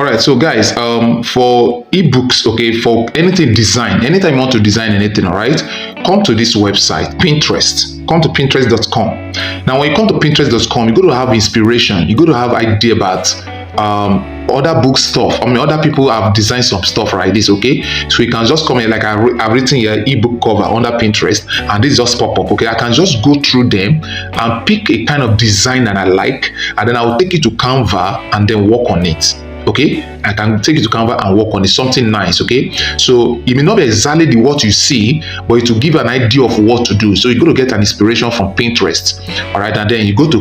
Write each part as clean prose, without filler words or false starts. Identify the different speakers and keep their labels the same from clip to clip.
Speaker 1: All right, so guys, for ebooks, okay, for anything design, anytime you want to design anything, all right, come to this website, Pinterest. Come to pinterest.com. Now, when you come to pinterest.com, you're going to have inspiration. You're going to have idea about other book stuff. I mean, other people have designed some stuff like this, okay? So you can just come in, like I've written here, ebook cover under Pinterest, and this just pop up, okay? I can just go through them and pick a kind of design that I like, and then I will take it to Canva and then work on it. Okay, I can take it to Canva and work on it, something nice. Okay, so it may not be exactly what you see, but it will give an idea of what to do. So you're going to get an inspiration from Pinterest, all right, and then you go to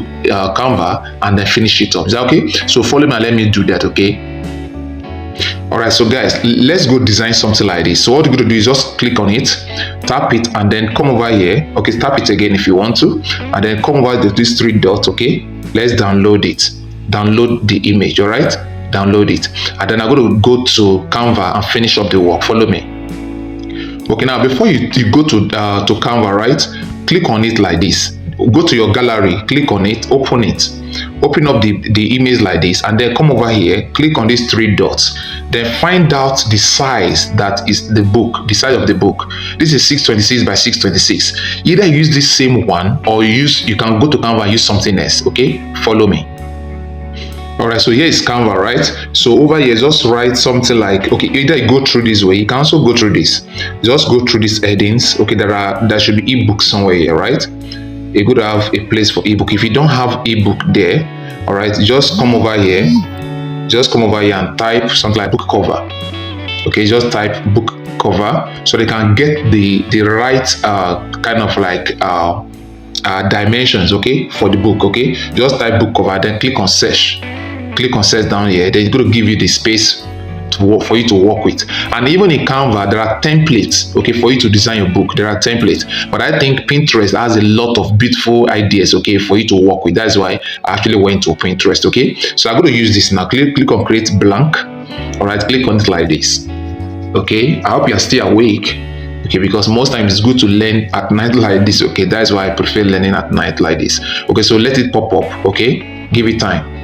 Speaker 1: Canva and then finish it up. Is that okay? So follow me and let me do that. Okay. All right, so guys, let's go design something like this. So what you're going to do is just click on it, tap it, and then come over here. Okay, tap it again if you want to, and then come over to these three dots. Okay, let's download it. Download the image. All right. Download it, and then I'm going to go to Canva and finish up the work. Follow me. Okay, now before you go to Canva, right, click on it like this. Go to your gallery, click on it, open up the image like this, and then come over here, click on these three dots, then find out the size that is the book, the size of the book. This is 626 by 626. Either use this same one, or you can go to Canva and use something else. Okay, follow me. All right, so here is Canva, right? So over here, just write something like, okay, either you go through this way, you can also go through this. Just go through these headings. Okay, there should be ebook somewhere here, right? You're going to have a place for ebook. If you don't have ebook there, all right, just come over here. Just come over here and type something like book cover. Okay, just type book cover so they can get the right kind of like dimensions, okay, for the book. Okay, just type book cover, then click on search. Click on search down here. Then it's going to give you the space for you to work with. And even in Canva, there are templates, okay, for you to design your book. There are templates, but I think Pinterest has a lot of beautiful ideas, okay, for you to work with. That's why I actually went to Pinterest. Okay, so I'm going to use this now. Click on create blank. All right, click on it like this. Okay, I hope you are still awake. Okay, because most times it's good to learn at night like this. Okay, that's why I prefer learning at night like this. Okay, so let it pop up. Okay, give it time.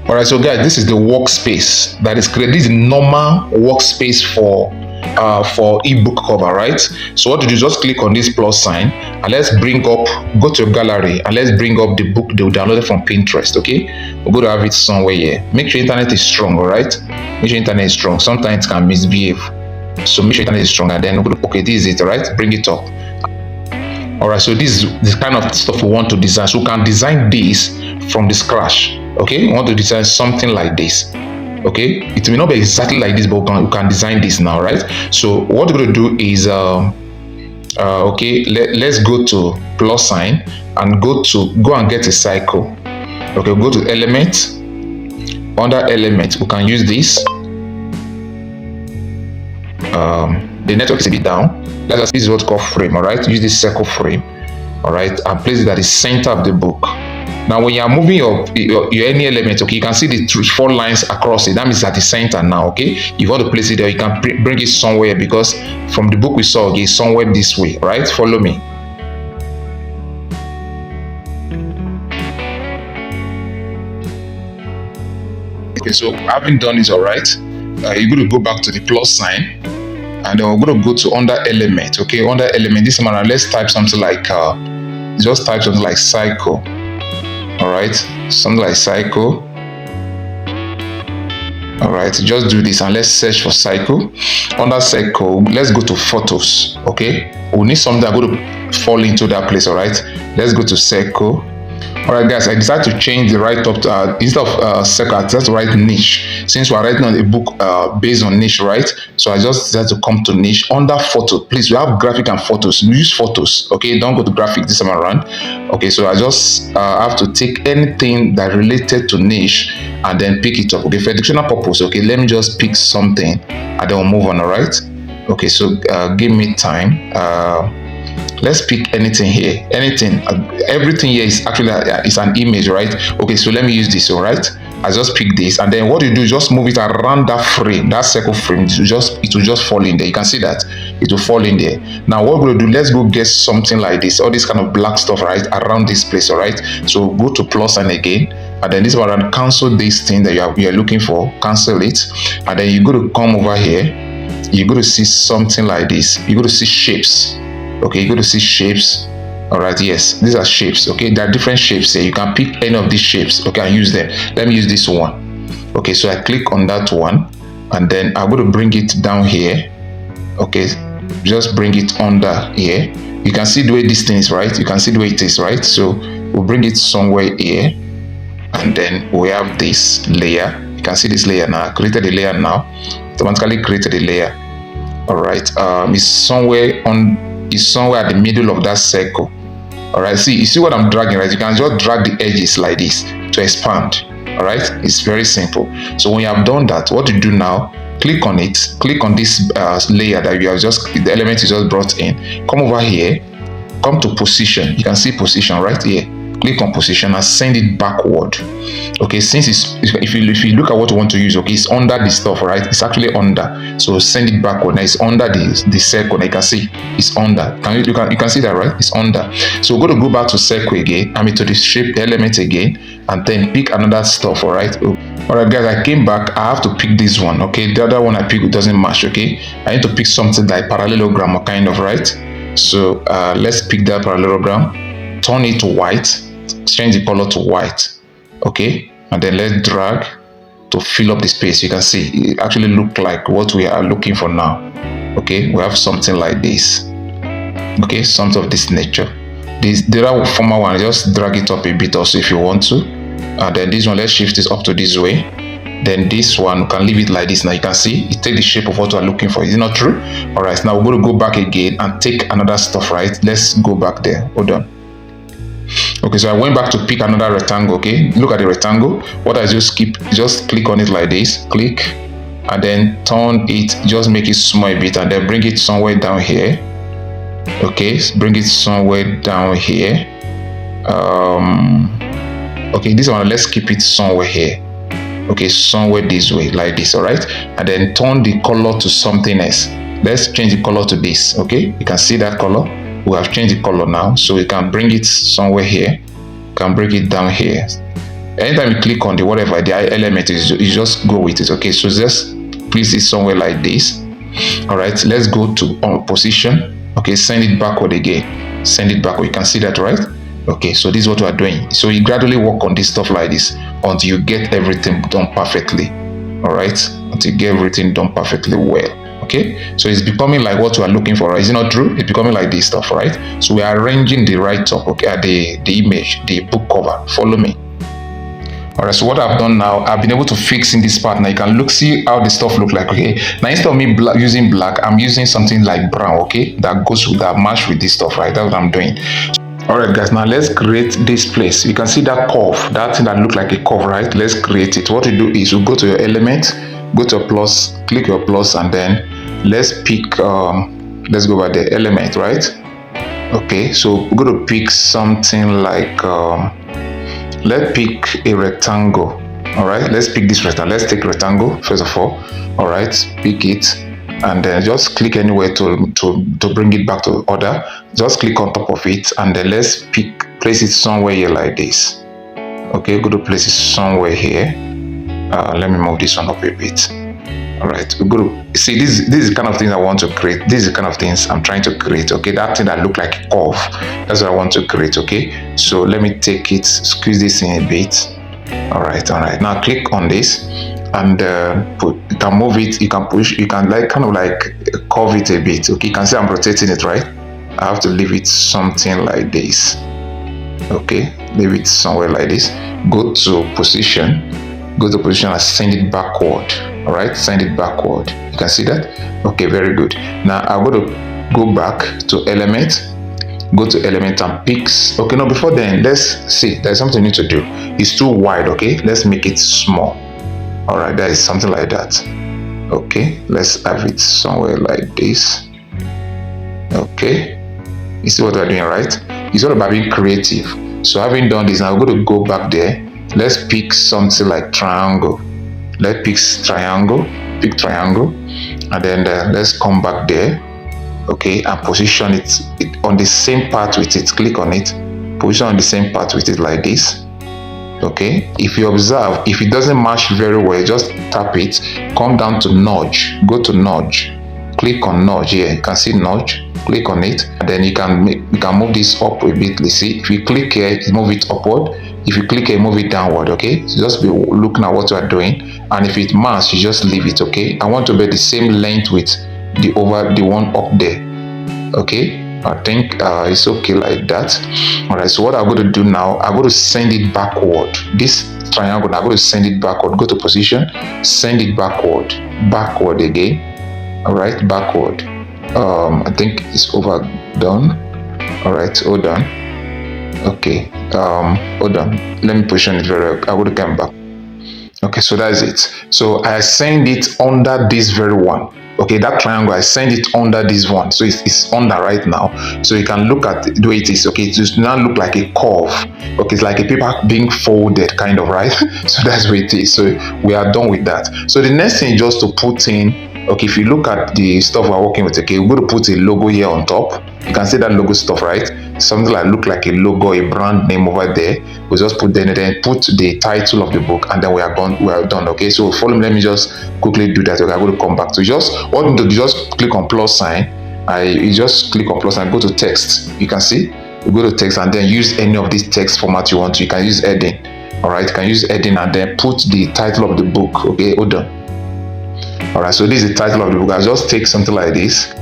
Speaker 1: All right, so guys, this is the workspace that is created. This is a normal workspace for ebook cover, right? So what to do, just click on this plus sign, and let's bring up, go to your gallery, and let's bring up the book they downloaded from Pinterest. Okay, we're going to have it somewhere here. Make sure internet is strong. All right, make sure internet is strong. Sometimes it can misbehave, so make sure internet is strong. And then we're going to, okay, this is it. All right, bring it up. All right, so this is the kind of stuff we want to design. So we can design this from the scratch. Okay, we want to design something like this. Okay, it may not be exactly like this, but we can design this now, right? So what we're going to do is okay, let's go to plus sign and go and get a cycle. Okay, go to element. Under element, we can use this. The network is a bit down. This is what's called frame. All right, use this circle frame. All right, and place it at the center of the book. Now, when you are moving your any element, okay, you can see the 4 lines across it. That means at the center now. Okay, if you want to place it there, you can bring it somewhere, because from the book we saw, okay, somewhere this way. All right, follow me. Okay, so having done this, all right, you're going to go back to the plus sign. And then we're going to go to under element. Okay, under element, this time around, let's type something like just type something like cycle. All right, something like cycle. All right, just do this and let's search for cycle. Under cycle, let's go to photos. Okay, we need something that's going to fall into that place. All right, let's go to cycle. All right, guys, I decided to change the right up to, instead of circle, I decided to write niche. Since we are writing on a book based on niche, right? So I just decided to come to niche. Under photo, please, we have graphic and photos. Use photos, okay? Don't go to graphic this time around. Okay, so I just have to take anything that related to niche and then pick it up. Okay, for educational purpose, okay, let me just pick something and then we'll move on, all right? Okay, so give me time. Let's pick anything here. Anything, everything here is actually is an image, right? Okay, so let me use this. All right, I just pick this, and then what you do is just move it around that frame, that circle frame. It will just fall in there. You can see that it will fall in there. Now what we're going to do, let's go get something like this, all this kind of black stuff right around this place. All right, so go to plus and again, and then this one, and cancel this thing that you are looking for. Cancel it, and then you go to come over here. You're going to see something like this. You're going to see shapes. Okay, you're going to see shapes. All right, yes, these are shapes. Okay, there are different shapes here. You can pick any of these shapes, okay, and use them. Let me use this one. Okay, so I click on that one, and then I'm going to bring it down here. Okay, just bring it under here. You can see the way this thing is, right? You can see the way it is, right? So we'll bring it somewhere here, and then we have this layer. You can see this layer now. I created a layer now. Automatically created a layer. All right, it's somewhere at the middle of that circle. All right, you see what I'm dragging, right? You can just drag the edges like this to expand. All right, it's very simple. So when you have done that, what you do now, click on it, click on this layer that you have the element you just brought in. Come over here, come to position. You can see position right here. Click on position and send it backward. Okay, since if you look at what you want to use, okay, it's under the stuff, right? It's actually under, so send it backward. Now it's under the circle. You can see it's under. You can see that, right? It's under. So we're going to go back to circle again, to the shape element again, and then pick another stuff. All right, guys, I came back. I have to pick this one. Okay, the other one I picked doesn't match. Okay, I need to pick something like parallelogram or kind of, right? So let's pick that parallelogram, turn it to white, change the color to white. Okay, and then let's drag to fill up the space. You can see it actually look like what we are looking for now. Okay, we have something like this. Okay, something of this nature. The other former one, just drag it up a bit also if you want to, and then this one, let's shift this up to this way. Then this one, we can leave it like this. Now you can see it take the shape of what we're looking for. Is it not true? All right, now we're going to go back again and take another stuff, right? Let's go back there. Hold on. Okay, so I went back to pick another rectangle. Okay, look at the rectangle. What I just click on it like this, click, and then turn it, just make it small a bit, and then bring it somewhere down here. Okay, bring it somewhere down here. Okay, this one, let's keep it somewhere here. Okay, somewhere this way, like this. All right, and then turn the color to something else. Let's change the color to this. Okay, you can see that color. We have changed the color now, so we can bring it somewhere here, can bring it down here. Anytime you click on the whatever the element is, you just go with it. Okay, so just place it somewhere like this. All right, let's go to position. Okay, send it backward again, send it backward. You can see that, right? Okay, so this is what we are doing. So you gradually work on this stuff like this until you get everything done perfectly. All right, until you get everything done perfectly well. Okay, so it's becoming like what we are looking for, right? Is it not true? It's becoming like this stuff, right? So we are arranging the right top, okay, the image, the book cover. Follow me. All right, so what I've done now, I've been able to fix in this part. Now you can see how the stuff look like. Okay, now instead of me using black, I'm using something like brown. Okay, that match with this stuff, right? That's what I'm doing. All right, guys, now let's create this place. You can see that curve, that thing that looks like a curve, right? Let's create it. What you do is you go to your element, go to your plus, click your plus, and then let's pick let's go by the element, right? Okay, so we're going to pick something like let's pick a rectangle. All right, let's pick this rectangle. Let's take rectangle first of all. All right, pick it, and then just click anywhere to bring it back to order. Just click on top of it, and then let's place it somewhere here like this. Okay, go to place it somewhere here. Let me move this one up a bit. All right, we're going to see this is the kind of thing I want to create. This is the kind of things I'm trying to create. Okay, that thing that look like a curve, that's what I want to create. Okay, so let me take it, squeeze this in a bit. All right, now click on this, and you can move it, you can push, you can like kind of like curve it a bit. Okay, you can see I'm rotating it, right? I have to leave it something like this. Okay, leave it somewhere like this. Go to position and send it backward. All right, send it backward. You can see that. Okay, very good. Now I'm going to go back to element, go to element and picks. Okay, now before then, let's see, there's something we need to do. It's too wide. Okay, let's make it small. All right, that is something like that. Okay, let's have it somewhere like this. Okay, you see what we're doing, right? It's all about being creative. So having done this, now we're going to go back there let's pick something like triangle. Let's pick triangle, and then let's come back there, okay, and position it on the same path with it. Click on it, position on the same path with it like this. Okay, if you observe, if it doesn't match very well, just tap it, come down to nudge, go to nudge, click on nudge here. You can see nudge, click on it, and then you can move this up a bit. You see, if you click here, move it upward. If you click here, move it downward. Okay, so just be looking at what you are doing, and if it matches, you just leave it. Okay, I want to be the same length with the one up there. Okay, I think it's okay like that. All right, so what I'm going to do now, I'm going to send it backward. This triangle, I'm going to send it backward. Go to position, send it backward again. All right, backward. I think it's overdone. All right, hold on. Okay, hold on, let me position it very well. I would come back. Okay, so that's it. So I send it under this very one. Okay, that triangle, I send it under this one, so it's under right now. So you can look at the way it is. Okay, it does not look like a curve. Okay, it's like a paper being folded, kind of, right? So that's what it is. So we are done with that. So the next thing is just to put in. Okay, if you look at the stuff we're working with, okay, we're going to put a logo here on top. You can see that logo stuff, right? Something like look like a logo, a brand name over there. We just put then put the title of the book, and then we are done. Okay, so follow me. Let me just quickly do that. Okay, I'm going to come back to just what to just click on plus sign. You just click on plus sign, go to text. You can see, you go to text and then use any of these text format you want to. You can use heading. All right, you can use heading and then put the title of the book. Okay, hold on. All right, so this is the title of the book. I just take something like this,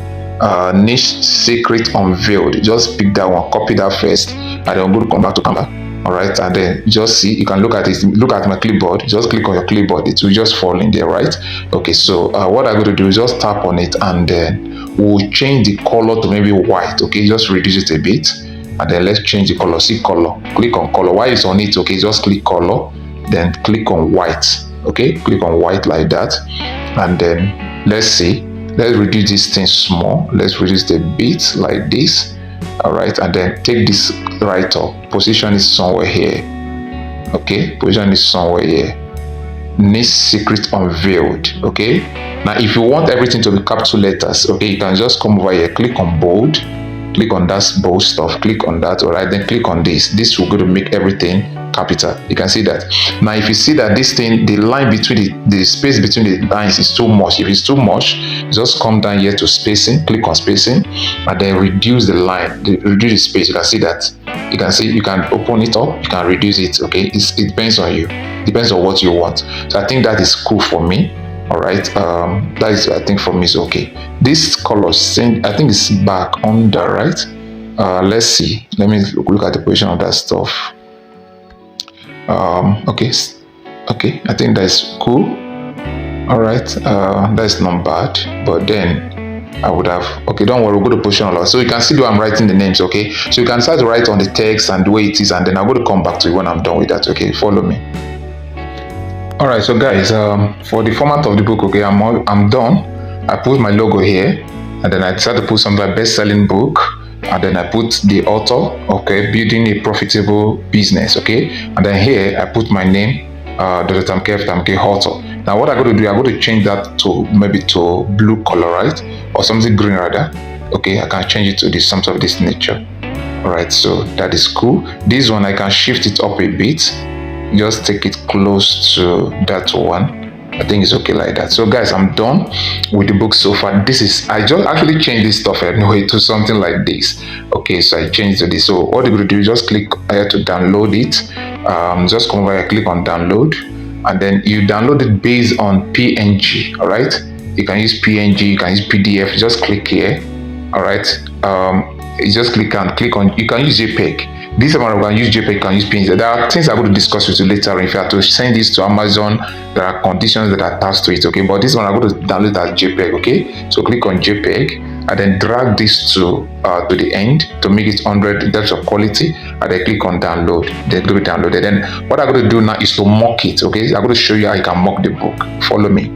Speaker 1: niche secret unveiled. Just pick that one, copy that first, and then I'm going to come back to CANVA. All right, and then just see, you can look at it, look at my clipboard. Just click on your clipboard, it will just fall in there, right? Okay, so what I'm going to do is just tap on it, and then we'll change the color to maybe white. Okay, just reduce it a bit, and then let's change the color. See color, click on color. While it's on it, okay, just click color, then click on white. Okay, click on white like that, and then let's see, let's reduce this thing small. Let's reduce the bit like this. All right, and then take this right up, position it somewhere here. Okay, position it somewhere here. Niche secret unveiled. Okay, now if you want everything to be capital letters, okay, you can just come over here, click on bold, click on that bold stuff, click on that. All right, then click on this will go to make everything capital. You can see that. Now if you see that this thing, the line between the space between the lines is too much, if it's too much, just come down here to spacing, click on spacing, and then reduce the line, reduce the space. You can see that. You can see, you can open it up, you can reduce it. Okay, it depends on you, depends on what you want. So I think that is cool for me. All right, that is, I think for me is okay. This color, I think it's back under, right? Let's see, let me look at the position of that stuff. Okay, I think that's cool. All right, that's not bad, but then I would have, okay, don't worry, we'll go to position a lot, so you can see the way I'm writing the names. Okay, so you can start to write on the text and the way it is, and then I'm going to come back to you when I'm done with that. Okay, follow me. All right, so guys, for the format of the book, okay, I'm done. I put my logo here, and then I decided to put something like best-selling book, and then I put the author, okay, building a profitable business. Okay, and then here I put my name, Dr. Tamke author. Now what I'm going to do, I'm going to change that to maybe to blue color, right, or something green rather. Okay, I can change it to this, something of this nature. All right, so that is cool. This one I can shift it up a bit, just take it close to that one. I think it's okay like that. So guys, I'm done with the book so far. This is, I just actually changed this stuff anyway to something like this. Okay, so I changed to this. So what you're going to do is just click here to download it. Just come over here, click on download, and then you download it based on PNG. All right, you can use PNG, you can use PDF. Just click here. All right, you just click on, you can use JPEG. This time I'm going to use JPEG, you can use PNG. There are things I'm going to discuss with you later. If you have to send this to Amazon, there are conditions that are attached to it. Okay, but this one I'm going to download as JPEG. Okay, so click on JPEG and then drag this to the end to make it 100 in terms of quality, and then click on download. Then go to download. And then what I'm going to do now is to mock it. Okay, I'm going to show you how you can mock the book. Follow me.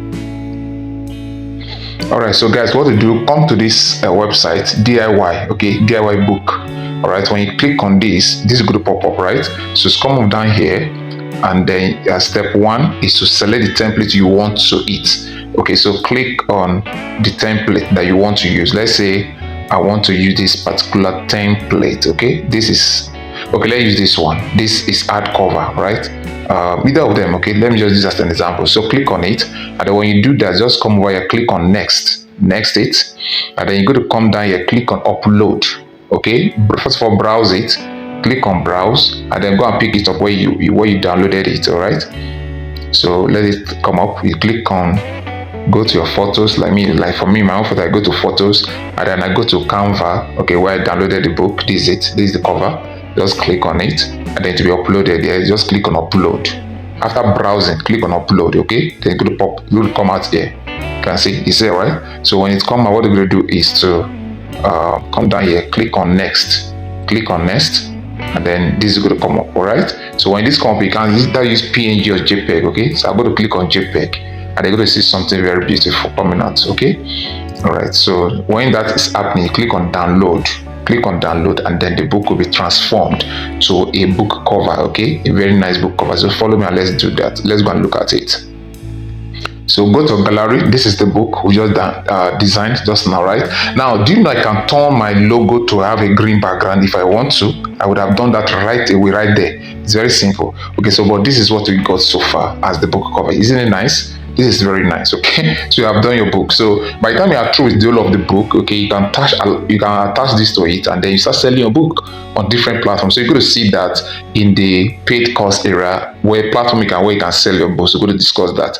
Speaker 1: All right, so guys, what to do? Come to this website, DIY. Okay, DIY book. All right, when you click on this is going to pop up, right? So just come down here, and then step 1 is to select the template you want to hit. Okay, so click on the template that you want to use. Let's say I want to use this particular template. Okay, this is okay. Let's use this one. This is hardcover, right? Either of them. Okay, let me just use as an example. So click on it, and then when you do that, just come over here, click on next it, and then you go to come down here, click on upload. Okay, first of all, browse it, click on browse, and then go and pick it up where you downloaded it. All right, so let it come up. You click on, go to your photos. Like for me, my own photo, I go to photos, and then I go to Canva. Okay, where I downloaded the book. This is it. This is the cover. Just click on it, and then to be uploaded there, just click on upload. After browsing, click on upload. Okay, then it will come out here. You can see it's here, right? So when it comes out, what we're going to do is to come down here, click on next, and then this is going to come up. All right, so when this comes up, you can either use PNG or JPEG. Okay, so I'm going to click on JPEG, and you're going to see something very beautiful coming out. Okay, all right, so when that is happening, you click on download, and then the book will be transformed to a book cover. Okay, a very nice book cover. So follow me and let's do that. Let's go and look at it. So go to gallery. This is the book we just designed just now, right? Now, do you know I can turn my logo to have a green background if I want to? I would have done that right away, right there. It's very simple. Okay, so but this is what we got so far as the book cover. Isn't it nice? This is very nice. Okay, so you have done your book. So by the time you are through with the whole of the book, okay, you can attach this to it, and then you start selling your book on different platforms. So you're going to see that in the paid course area, where you can sell your book. So we're going to discuss that.